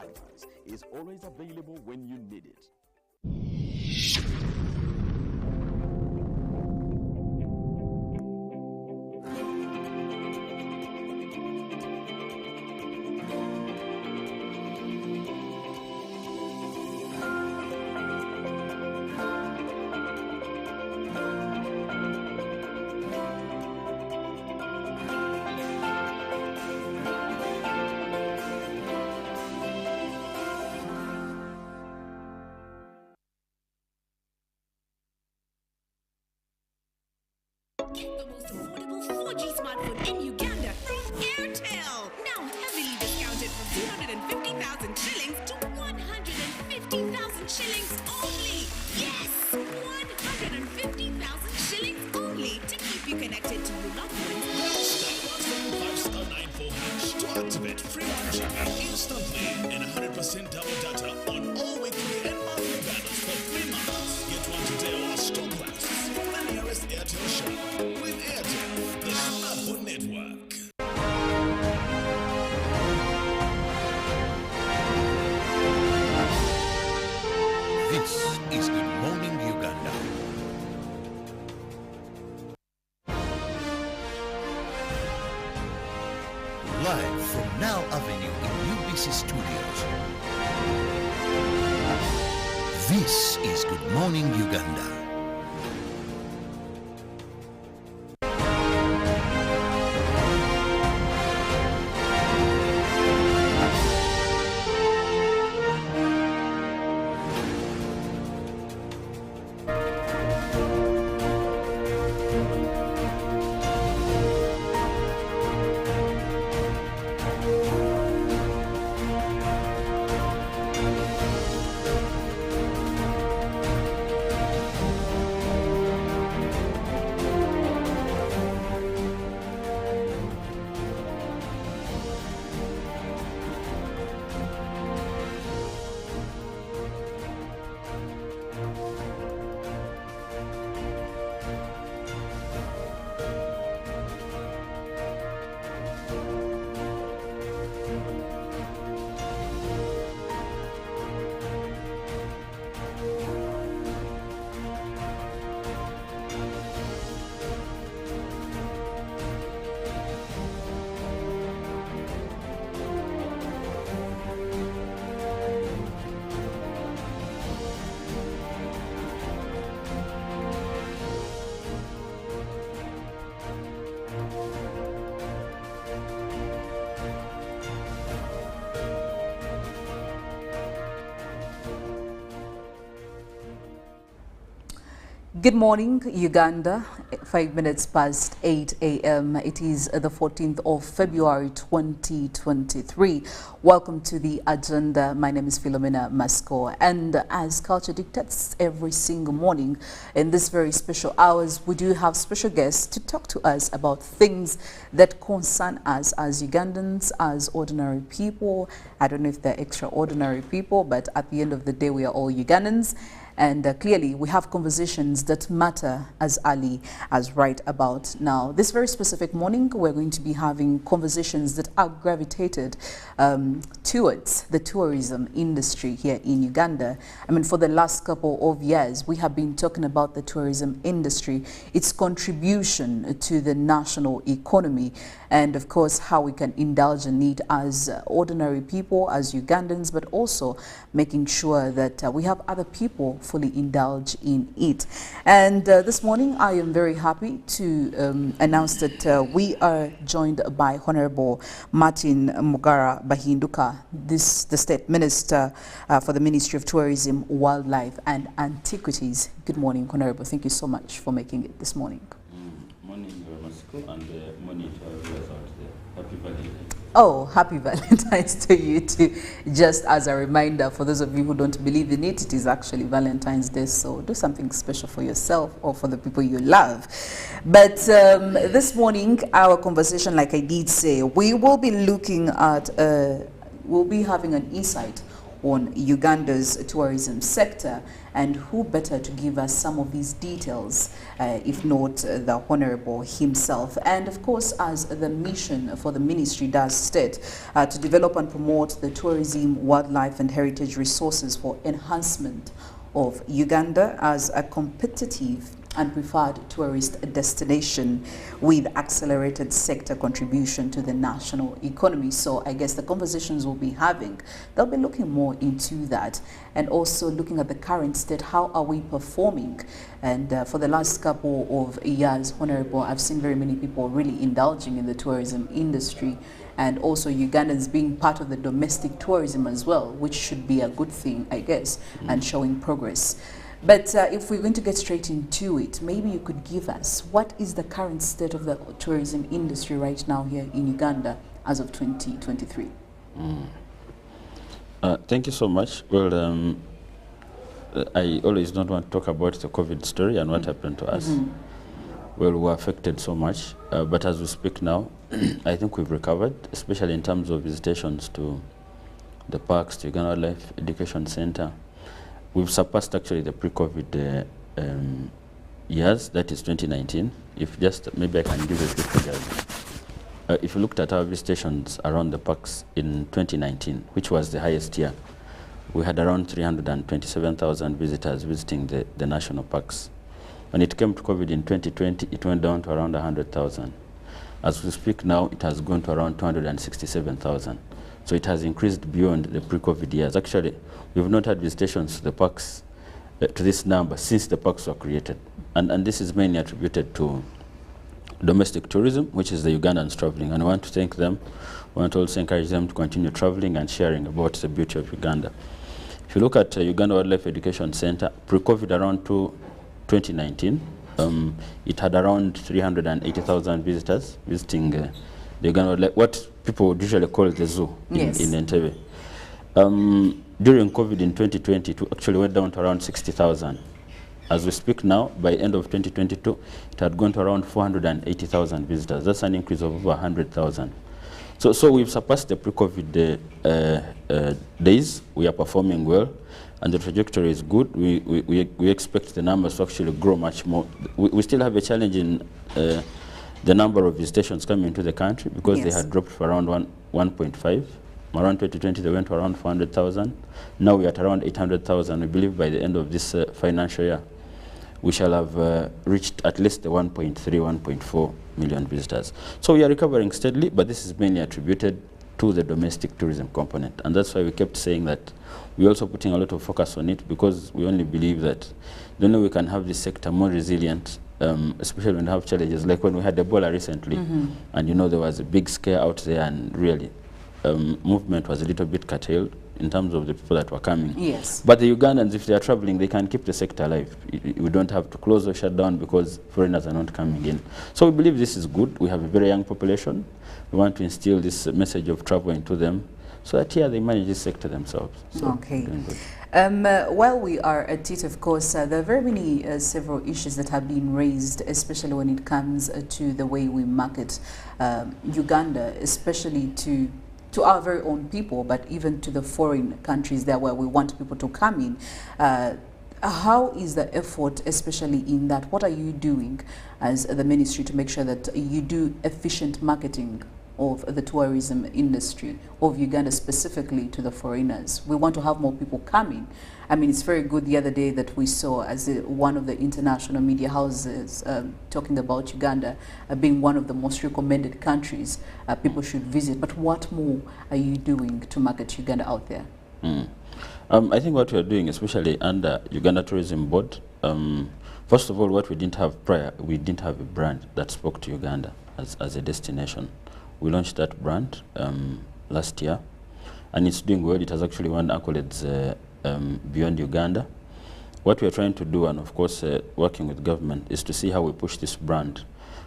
Advance is always available when you need it. Get the most affordable 4G smartphone in Uganda from Airtel. Now heavily discounted from 250,000 shillings to 150,000 shillings only. Yes, 150,000 shillings only to keep you connected to your loved ones. *175*945# to activate free roaming instantly and 100% double data on all weekly and monthly bundles for 3 months. Get one today or stock lasts from the nearest Airtel shop. With Airtel, the smartphone network. This is Good Morning Uganda. Live from Now Avenue in UBC Studios. This is Good Morning Uganda. Good morning, Uganda. 5 minutes past 8 a.m. It is the 14th of February 2023. Welcome to the agenda. My name is Philomena Masco, and as culture dictates every single morning in this very special hours, we do have special guests to talk to us about things that concern us as Ugandans, as ordinary people. I don't know if they're extraordinary people, but at the end of the day, we are all Ugandans. And clearly, we have conversations that matter as early as right about now. This very specific morning, we're going to be having conversations that are gravitated towards the tourism industry here in Uganda. I mean, for the last couple of years, we have been talking about the tourism industry, its contribution to the national economy, and of course, how we can indulge in it as ordinary people, as Ugandans, but also making sure that we have other people fully indulge in it. And this morning, I am very happy to announce that we are joined by Honorable Martin Mugara Bahinduka, the State Minister for the Ministry of Tourism, Wildlife and Antiquities. Good morning, Honorable. Thank you so much for making it this morning. Morning, Masco, and morning to our viewers out there. Happy Valentine's. Oh, happy Valentine's to you too. Just as a reminder, for those of you who don't believe in it, it is actually Valentine's Day, so do something special for yourself or for the people you love. But this morning, our conversation, like I did say, we will be looking at, we'll be having an insight on Uganda's tourism sector. And who better to give us some of these details, if not the Honorable himself. And of course, as the mission for the ministry does state, to develop and promote the tourism, wildlife and heritage resources for enhancement of Uganda as a competitive and preferred tourist destination with accelerated sector contribution to the national economy. So I guess the conversations we'll be having, they'll be looking more into that and also looking at the current state. How are we performing? And for the last couple of years, Honorable, I've seen very many people really indulging in the tourism industry, and also Ugandans being part of the domestic tourism as well, which should be a good thing, I guess, and showing progress. But if we're going to get straight into it, maybe you could give us what is the current state of the tourism industry right now here in Uganda as of 2023? Thank you so much. Well, I always don't want to talk about the COVID story and what happened to us. Well, we were affected so much, but as we speak now, I think we've recovered, especially in terms of visitations to the parks, to Uganda Wildlife Education Center. We've surpassed actually the pre-COVID years, that is 2019. If just, maybe I can give a few figures. If you looked at our visitations around the parks in 2019, which was the highest year, we had around 327,000 visitors visiting the national parks. When it came to COVID in 2020, it went down to around 100,000. As we speak now, it has gone to around 267,000. So it has increased beyond the pre-COVID years. Actually, we've not had visitations to the parks to this number since the parks were created. And this is mainly attributed to domestic tourism, which is the Ugandans traveling. And I want to thank them. I want to also encourage them to continue traveling and sharing about the beauty of Uganda. If you look at Uganda Wildlife Education Center, pre-COVID around 2019, it had around 380,000 visitors visiting the Uganda Wildlife, what people would usually call the zoo in Entebbe. During COVID in 2020, it actually went down to around 60,000. As we speak now, by end of 2022, it had gone to around 480,000 visitors. That's an increase of over 100,000. So we've surpassed the pre-COVID days. We are performing well, and the trajectory is good. We expect the numbers to actually grow much more. We still have a challenge in the number of visitations coming into the country, because they had dropped for around 1.5. Around 2020, they went to around 400,000. Now we're at around 800,000. We believe by the end of this financial year, we shall have reached at least the 1.3, 1.4 million visitors. So we are recovering steadily, but this is mainly attributed to the domestic tourism component. And that's why we kept saying that we're also putting a lot of focus on it, because we only believe that the only way we can have this sector more resilient, especially when we have challenges, like when we had Ebola recently, and you know there was a big scare out there, and really movement was a little bit curtailed in terms of the people that were coming. Yes. But the Ugandans, if they are traveling, they can keep the sector alive. We don't have to close or shut down because foreigners are not coming in. So we believe this is good. We have a very young population. We want to instill this message of travel into them, so that here they manage this sector themselves. So okay. While we are at it, of course, there are very many several issues that have been raised, especially when it comes to the way we market Uganda, especially to our very own people, but even to the foreign countries there where we want people to come in. How is the effort, especially in that? What are you doing as the ministry to make sure that you do efficient marketing of the tourism industry of Uganda, specifically to the foreigners? We want to have more people coming. I mean, it's very good the other day that we saw as one of the international media houses talking about Uganda being one of the most recommended countries people should visit. But what more are you doing to market Uganda out there? I think what we are doing, especially under Uganda Tourism Board, first of all, what we didn't have prior, we didn't have a brand that spoke to Uganda as a destination. We launched that brand last year, and it's doing well. It has actually won accolades beyond Uganda. What we are trying to do, and of course working with government, is to see how we push this brand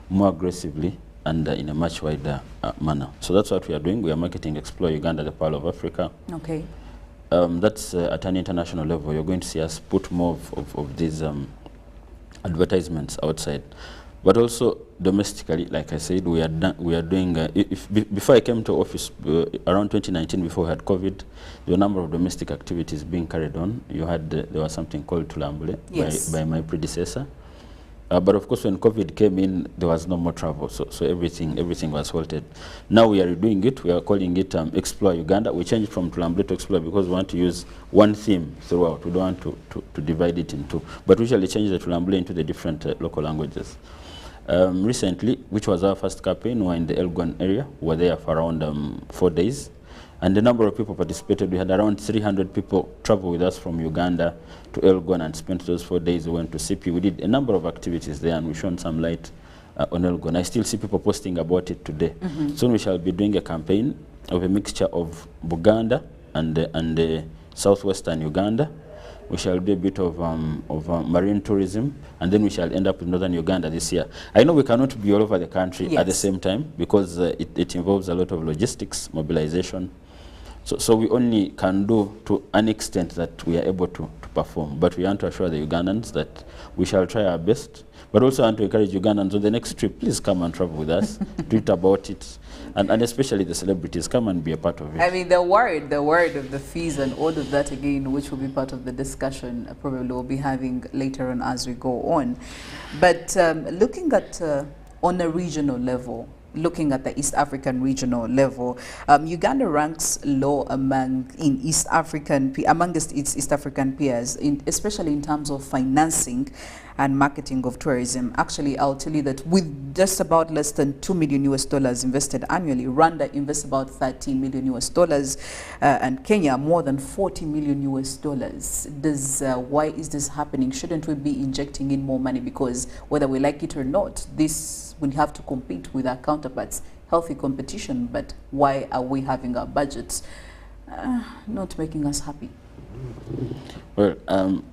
more aggressively and in a much wider manner. So that's what we are doing. We are marketing Explore Uganda, the Pearl of Africa. Okay. That's at an international level. You're going to see us put more of these advertisements outside. But also domestically, like I said, we are doing. Before I came to office around 2019, before we had COVID, there were a number of domestic activities being carried on. You had there was something called Tulambule by my predecessor. But of course, when COVID came in, there was no more travel, so everything was halted. Now we are redoing it. We are calling it Explore Uganda. We changed from Tulambule to Explore because we want to use one theme throughout. We don't want to divide it into. But we usually change the Tulambule into the different local languages. Recently, which was our first campaign, we were in the Elgon area. We were there for around 4 days. And the number of people participated, we had around 300 people travel with us from Uganda to Elgon and spent those 4 days. We went to CP. We did a number of activities there, and we shone some light on Elgon. I still see people posting about it today. Soon we shall be doing a campaign of a mixture of Buganda and southwestern Uganda. We shall do a bit of marine tourism, and then we shall end up in northern Uganda this year. I know we cannot be all over the country at the same time because it involves a lot of logistics, mobilization. So we only can do to an extent that we are able to perform. But we want to assure the Ugandans that we shall try our best. But also want to encourage Ugandans on the next trip, please come and travel with us, tweet about it, and especially the celebrities, come and be a part of it. I mean, they're worried of the fees and all of that again, which will be part of the discussion probably we'll be having later on as we go on. But looking at on a regional level, looking at the East African regional level, Uganda ranks low amongst its East African peers, especially in terms of financing and marketing of tourism. Actually, I'll tell you that with just about less than $2 million invested annually, Rwanda invests about $13 million, and Kenya more than $40 million. Why is this happening? Shouldn't we be injecting in more money? Because whether we like it or not, this will have to compete with our counterparts. Healthy competition, but why are we having our budgets not making us happy? Well,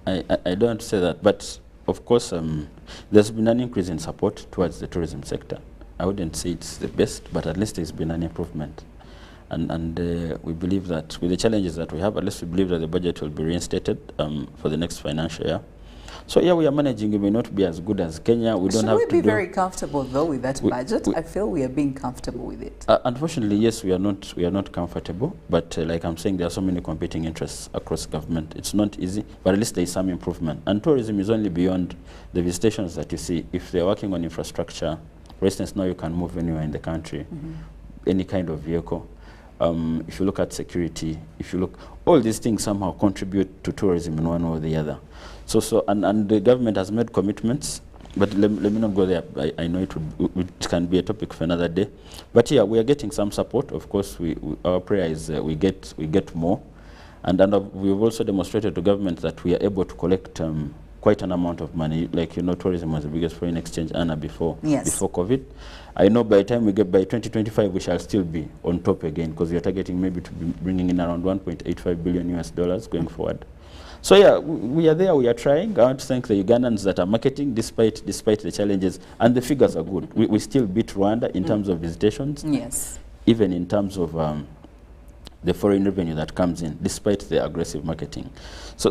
I don't say that, but of course, there's been an increase in support towards the tourism sector. I wouldn't say it's the best, but at least there's been an improvement. And we believe that with the challenges that we have, at least we believe that the budget will be reinstated for the next financial year. So yeah, we are managing. It may not be as good as Kenya. We don't have to Should we be very comfortable though with that budget? I feel we are being comfortable with it. Unfortunately, yes, we are not comfortable. But like I'm saying, there are so many competing interests across government. It's not easy, but at least there is some improvement. And tourism is only beyond the visitations that you see. If they're working on infrastructure, for instance, now you can move anywhere in the country, any kind of vehicle. If you look at security, if you look, all these things somehow contribute to tourism in one way or the other. And the government has made commitments, but let me not go there. I know it can be a topic for another day. But yeah, we are getting some support. Of course, our prayer is we get more, and we've also demonstrated to government that we are able to collect quite an amount of money. Like, you know, tourism was the biggest foreign exchange earner before COVID. I know by the time we get by 2025, we shall still be on top again, because we are targeting maybe to be bringing in around $1.85 billion going forward. So yeah, we are there, we are trying. I want to thank the Ugandans that are marketing despite the challenges, and the figures are good. We still beat Rwanda in terms of visitations. Yes. Even in terms of the foreign revenue that comes in, despite the aggressive marketing. So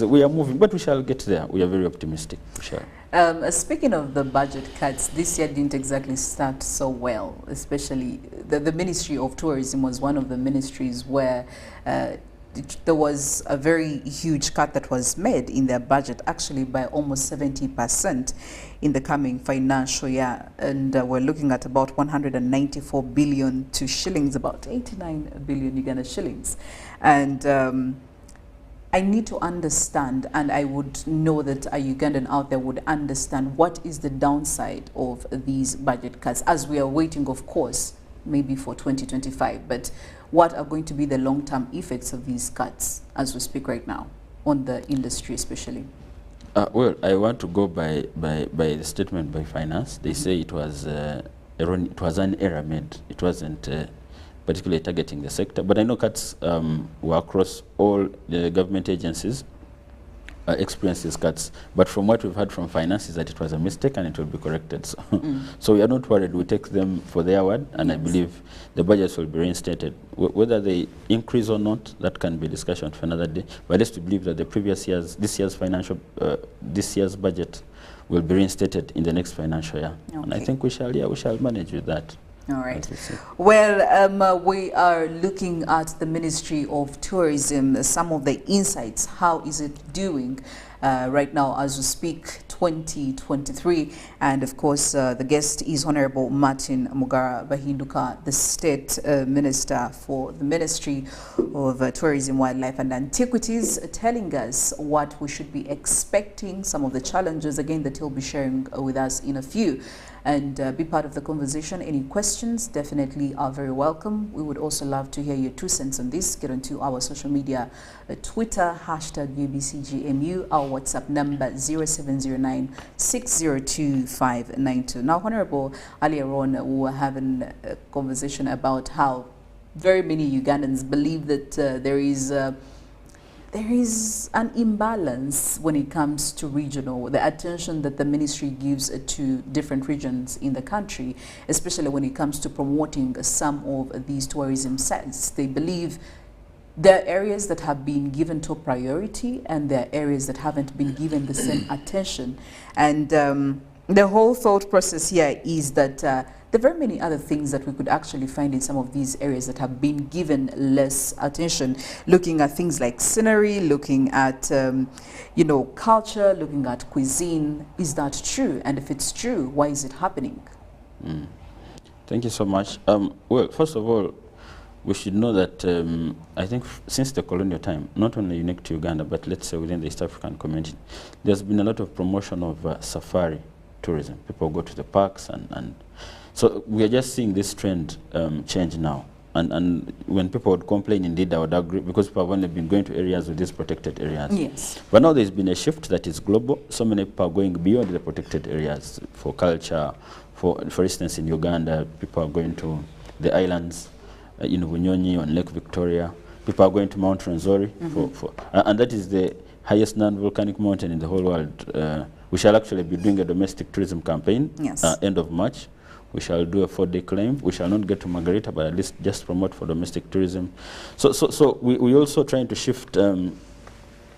we are moving, but we shall get there. We are very optimistic. We shall. Speaking of the budget cuts, this year didn't exactly start so well, especially the Ministry of Tourism was one of the ministries where there was a very huge cut that was made in their budget, actually by almost 70% in the coming financial year. And we're looking at about 194 billion to shillings, about 89 billion Uganda shillings. And I need to understand, and I would know that a Ugandan out there would understand, what is the downside of these budget cuts, as we are waiting, of course, maybe for 2025. But what are going to be the long-term effects of these cuts as we speak right now on the industry especially? Well, I want to go by the statement by finance. They say it was an error made. It wasn't particularly targeting the sector. But I know cuts were across all the government agencies. experience these cuts. But from what we've heard from finance is that it was a mistake and it will be corrected. So, so we are not worried. We take them for their word, and I believe the budgets will be reinstated. Whether they increase or not, that can be discussion for another day. But let's believe that the previous year's, this year's budget will be reinstated in the next financial year. Okay. And I think we shall manage with that. All right. Well, we are looking at the Ministry of Tourism, some of the insights. How is it doing right now as we speak, 2023? And of course, the guest is Honorable Martin Mugara Bahinduka, the State Minister for the Ministry of Tourism, Wildlife and Antiquities, telling us what we should be expecting, some of the challenges, again, that he'll be sharing with us in a few. And be part of the conversation. Any questions definitely are very welcome. We would also love to hear your 2 cents on this. Get onto our social media, Twitter, #UBCGMU, our WhatsApp number 0709-602-592. Now, Honorable, earlier on, we were having a conversation about how very many Ugandans believe that there is an imbalance when it comes to regional, the attention that the ministry gives to different regions in the country, especially when it comes to promoting some of these tourism sites. They believe there are areas that have been given top priority and there are areas that haven't been given the same attention. And the whole thought process here is that there are very many other things that we could actually find in some of these areas that have been given less attention, looking at things like scenery, looking at, you know, culture, looking at cuisine. Is that true? And if it's true, why is it happening? Thank you so much. Well, first of all, we should know that I think since the colonial time, not only unique to Uganda, but let's say within the East African community, there's been a lot of promotion of safari tourism. People go to the parks and so we are just seeing this trend change now. And when people would complain, indeed, I would agree, because people have only been going to areas with these protected areas. Yes. But now there's been a shift that is global. So many people are going beyond the protected areas for culture. For instance, in Uganda, people are going to the islands, in Bunyonyi, on Lake Victoria. People are going to Mount Rwenzori, and that is the highest non-volcanic mountain in the whole world. We shall actually be doing a domestic tourism campaign, yes, end of March. We shall do a 4-day claim. We shall not get to Margarita, but at least just promote for domestic tourism. So we also trying to shift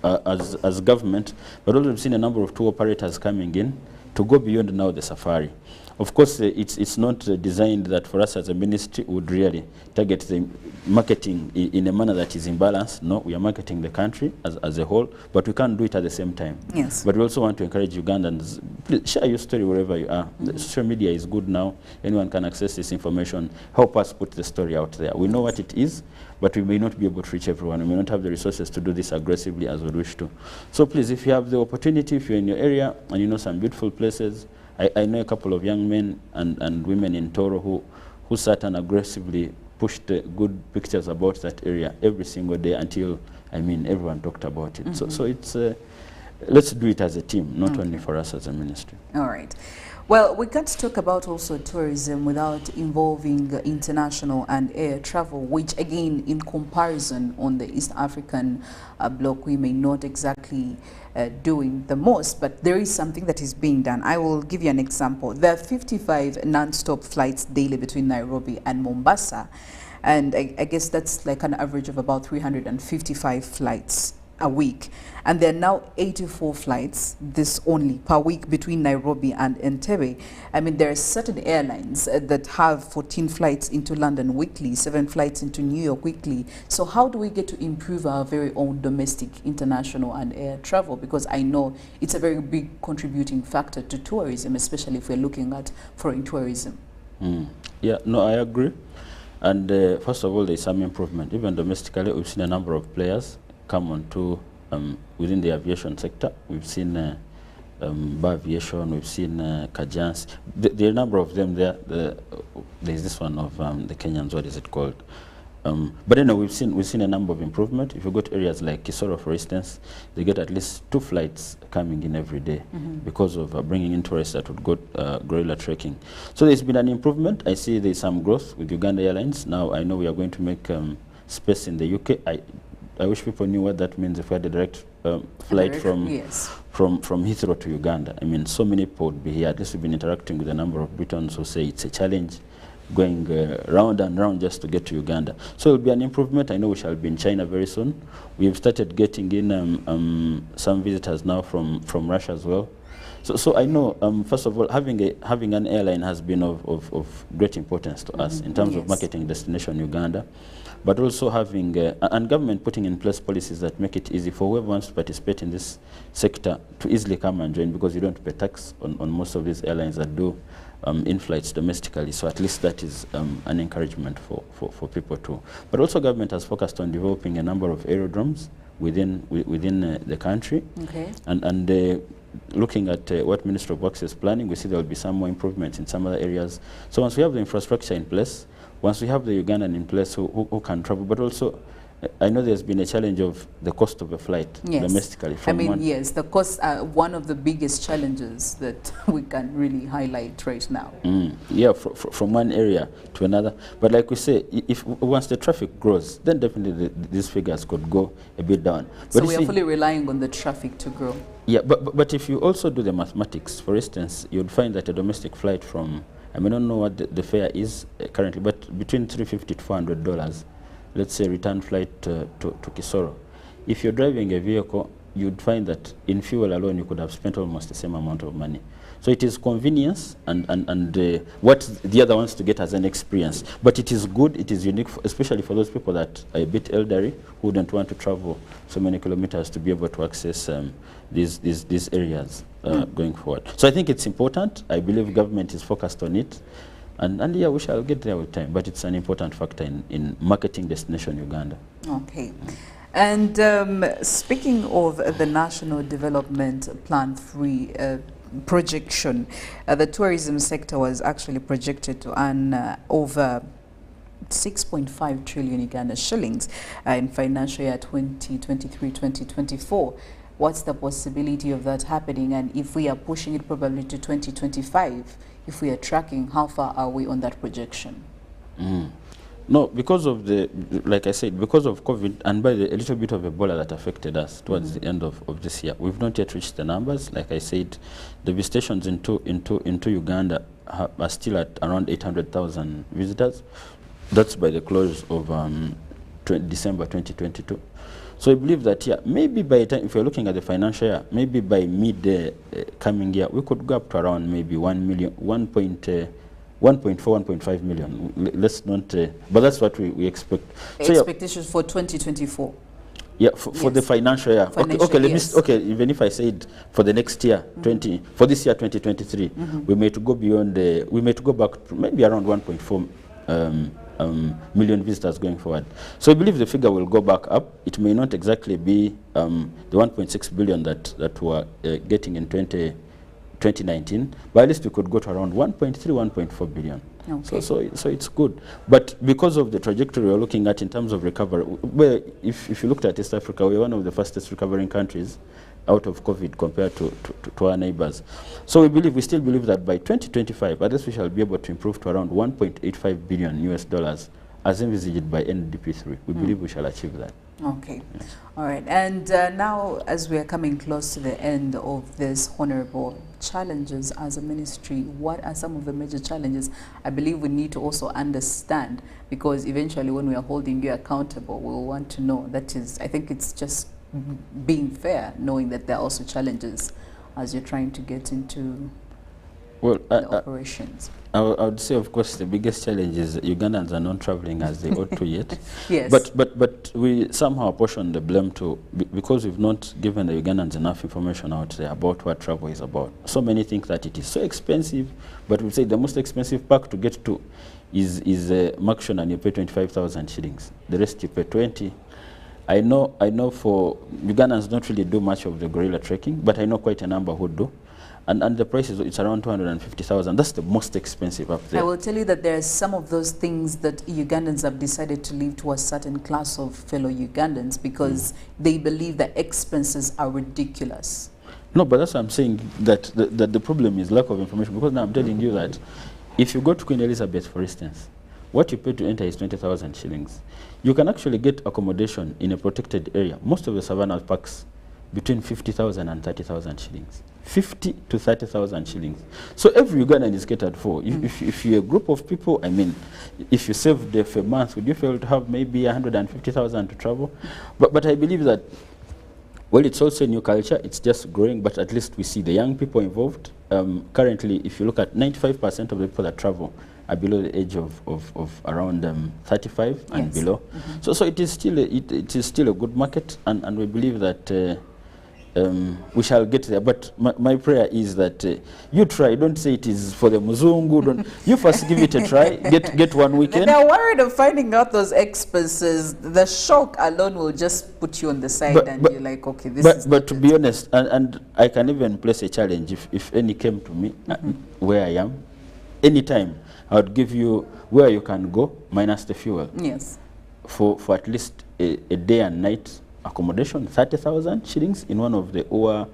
as government, but also we've seen a number of tour operators coming in to go beyond now the safari. Of course, it's not designed that for us as a ministry would really target the marketing in a manner that is imbalanced. No, we are marketing the country as a whole, but we can't do it at the same time. Yes. But we also want to encourage Ugandans, please share your story wherever you are. The social media is good now. Anyone can access this information. Help us put the story out there. We know what it is, but we may not be able to reach everyone. We may not have the resources to do this aggressively as we wish to. So please, if you have the opportunity, if you're in your area and you know some beautiful places, I know a couple of young men and women in Toro who sat and aggressively pushed good pictures about that area every single day until, I mean, everyone talked about it. So it's, let's do it as a team, not only for us as a ministry. All right. Well, we can't talk about also tourism without involving international and air travel, which again, in comparison on the East African bloc, we may not exactly doing the most, but there is something that is being done. I will give you an example. There are 55 non-stop flights daily between Nairobi and Mombasa, and I guess that's like an average of about 355 flights a week, and there are now 84 flights this only per week between Nairobi and Entebbe. I mean, there are certain airlines that have 14 flights into London weekly, 7 flights into New York weekly. So how do we get to improve our very own domestic, international and air travel? Because I know it's a very big contributing factor to tourism, especially if we're looking at foreign tourism. Yeah, no, I agree. And first of all, there's some improvement. Even domestically, we've seen a number of players come on to within the aviation sector. We've seen Bar Aviation, we've seen Kajans. There are a number of them there. There's this one of the Kenyans, what is it called? But anyway, we've seen a number of improvement. If you go to areas like Kisoro, for instance, they get at least 2 flights coming in every day because of bringing in tourists that would go gorilla trekking. So there's been an improvement. I see there's some growth with Uganda Airlines. Now I know we are going to make space in the UK. I wish people knew what that means if we had a direct flight from yes. from Heathrow to Uganda. I mean, so many people would be here. At least we've been interacting with a number of Britons who say it's a challenge going round and round just to get to Uganda. So it will be an improvement. I know we shall be in China very soon. We've started getting in some visitors now from Russia as well. So I know, first of all, having an airline has been of great importance to us in terms of marketing destination Uganda, but also having, and government putting in place policies that make it easy for whoever wants to participate in this sector to easily come and join, because you don't pay tax on most of these airlines that do in-flights domestically. So at least that is an encouragement for people too. But also government has focused on developing a number of aerodromes within the country. Okay. And looking at what Ministry of Works is planning, we see there will be some more improvements in some other areas. So once we have the infrastructure in place, once we have the Ugandan in place who can travel, but also I know there's been a challenge of the cost of a flight domestically. I mean, yes, the costs are one of the biggest challenges that we can really highlight right now. Yeah, from one area to another. But like we say, if once the traffic grows, then definitely these figures could go a bit down. But so we are fully relying on the traffic to grow. Yeah, but if you also do the mathematics, for instance, you'd find that a domestic flight from, I mean, I don't know what the fare is currently, but between $350 to $400, let's say return flight to Kisoro. If you're driving a vehicle, you'd find that in fuel alone you could have spent almost the same amount of money. So it is convenience and what the other wants to get as an experience. But it is good, it is unique, especially for those people that are a bit elderly who don't want to travel so many kilometers to be able to access these areas going forward. So I think it's important. I believe government is focused on it. And yeah, we shall get there with time, but it's an important factor in marketing destination Uganda. Okay. And speaking of the National Development Plan 3 projection, the tourism sector was actually projected to earn over 6.5 trillion Uganda shillings in financial year 2023-2024. What's the possibility of that happening? And if we are pushing it probably to 2025, if we are tracking, how far are we on that projection? No, because of the, like I said, because of COVID and by a little bit of Ebola that affected us towards the end of this year, we've not yet reached the numbers. Like I said, the visitations into Uganda are still at around 800,000 visitors. That's by the close of December 2022. So I believe that, yeah, maybe by the time, if you're looking at the financial year, maybe by mid coming year, we could go up to around maybe 1.5 million. Let's not, but that's what we expect. So expectations for 2024. Yeah, for the financial year. Okay, even if I said for the next year, for this year 2023, we may to go beyond we may to go back to maybe around 1.4 million visitors going forward. So I believe the figure will go back up. It may not exactly be the 1.6 billion that we were getting in 2019, but at least we could go to around 1.3, 1.4 billion. Okay. So it's good. But because of the trajectory we're looking at in terms of recovery, well, if you looked at East Africa, we're one of the fastest recovering countries out of COVID compared to our neighbors. So we still believe that by 2025, at least we shall be able to improve to around 1.85 billion US dollars as envisaged by NDP3. We believe we shall achieve that. Okay. Yes. All right. And now, as we are coming close to the end of this honorable challenges as a ministry, what are some of the major challenges I believe we need to also understand? Because eventually when we are holding you accountable, we'll want to know. That is, I think it's just being fair, knowing that there are also challenges as you're trying to get into the operations. I would say, of course, the biggest challenge is Ugandans are not traveling as they ought to yet. Yes. But we somehow apportion the blame to, because we've not given the Ugandans enough information out there about what travel is about. So many think that it is so expensive, but we say the most expensive park to get to is Makshon, and you pay 25,000 shillings. The rest you pay 20. I know for Ugandans don't really do much of the gorilla trekking, but I know quite a number who do. And the price it's around 250,000. That's the most expensive up there. I will tell you that there are some of those things that Ugandans have decided to leave to a certain class of fellow Ugandans because they believe the expenses are ridiculous. No, but that's what I'm saying, that the problem is lack of information. Because now I'm telling you that if you go to Queen Elizabeth, for instance, what you pay to enter is 20,000 shillings. You can actually get accommodation in a protected area. Most of the savannah parks, between 50,000 and 30,000 shillings. 50 to 30,000 shillings. So every Ugandan is catered for. If you're a group of people, I mean, if you saved there for a month, would you feel to have maybe 150,000 to travel? But I believe that, well, it's also a new culture. It's just growing, but at least we see the young people involved. Currently, if you look at 95% of the people that travel are below the age of around 35 and below. So it is still a good market, and we believe that we shall get there. But my prayer is that you try. Don't say it is for the Muzungu. Don't. You first give it a try. Get 1 weekend. They're worried of finding out those expenses. The shock alone will just put you on the side, and you're like, okay, this is. But to be honest, and I can even place a challenge if any came to me where I am, anytime I would give you where you can go minus the fuel. Yes. For at least a day and night accommodation, 30,000 shillings in one of the OA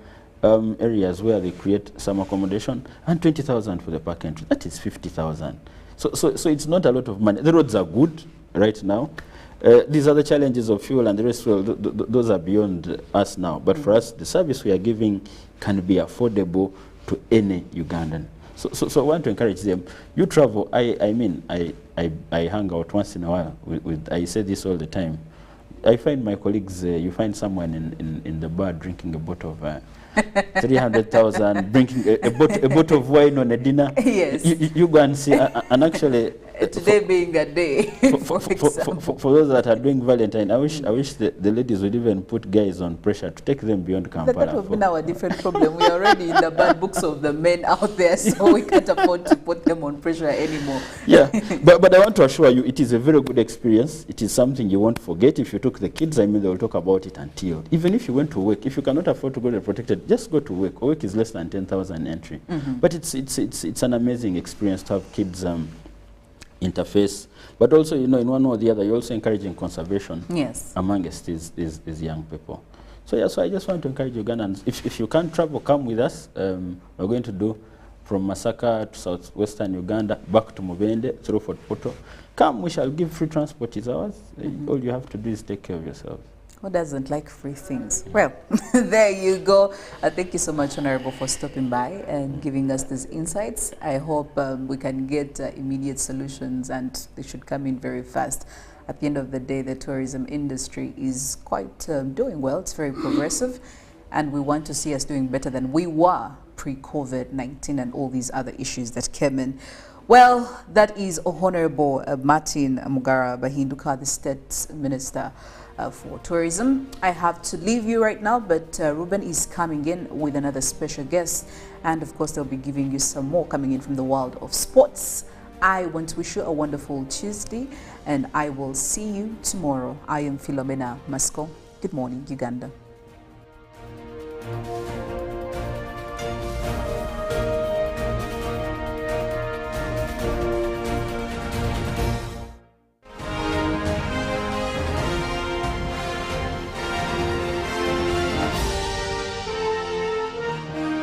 areas where they create some accommodation, and 20,000 for the park entry. That is 50,000. So it's not a lot of money. The roads are good right now. These are the challenges of fuel and the rest. Well, those are beyond us now. But for us, the service we are giving can be affordable to any Ugandan. So I want to encourage them. You travel. I mean, I hang out once in a while with I say this all the time. I find my colleagues, you find someone in the bar drinking a bottle of 300,000, drinking a bottle of wine on a dinner. Yes. You go and see, and actually... Today being a day, for those that are doing Valentine, I wish the ladies would even put guys on pressure to take them beyond Kampala. That would have been our different problem. We are already in the bad books of the men out there, so we can't afford to put them on pressure anymore. Yeah, but I want to assure you, it is a very good experience. It is something you won't forget. If you took the kids, I mean, they will talk about it until. Even if you went to work, if you cannot afford to go to the protected, just go to work. Work is less than 10,000 entry. But it's an amazing experience to have kids interface, but also, you know, in one or the other, you're also encouraging conservation amongst these young people. So yeah, so I just want to encourage Ugandans, if you can't travel, come with us. We're going to do from Masaka to southwestern Uganda, back to Mubende, through Fort Poto. Come, we shall give free transport, is ours. All you have to do is take care of yourself. Who doesn't like free things? Well, there you go. Thank you so much, Honorable, for stopping by and giving us these insights. I hope we can get immediate solutions, and they should come in very fast. At the end of the day, the tourism industry is quite doing well. It's very progressive, and we want to see us doing better than we were pre-COVID-19 and all these other issues that came in. Well, that is Honorable Martin Mugara Bahinduka, the State Minister for Tourism. I have to leave you right now, but Ruben is coming in with another special guest, and of course they'll be giving you some more coming in from the world of sports. I want to wish you a wonderful Tuesday, and I will see you tomorrow. I am Philomena Masco. Good morning, Uganda.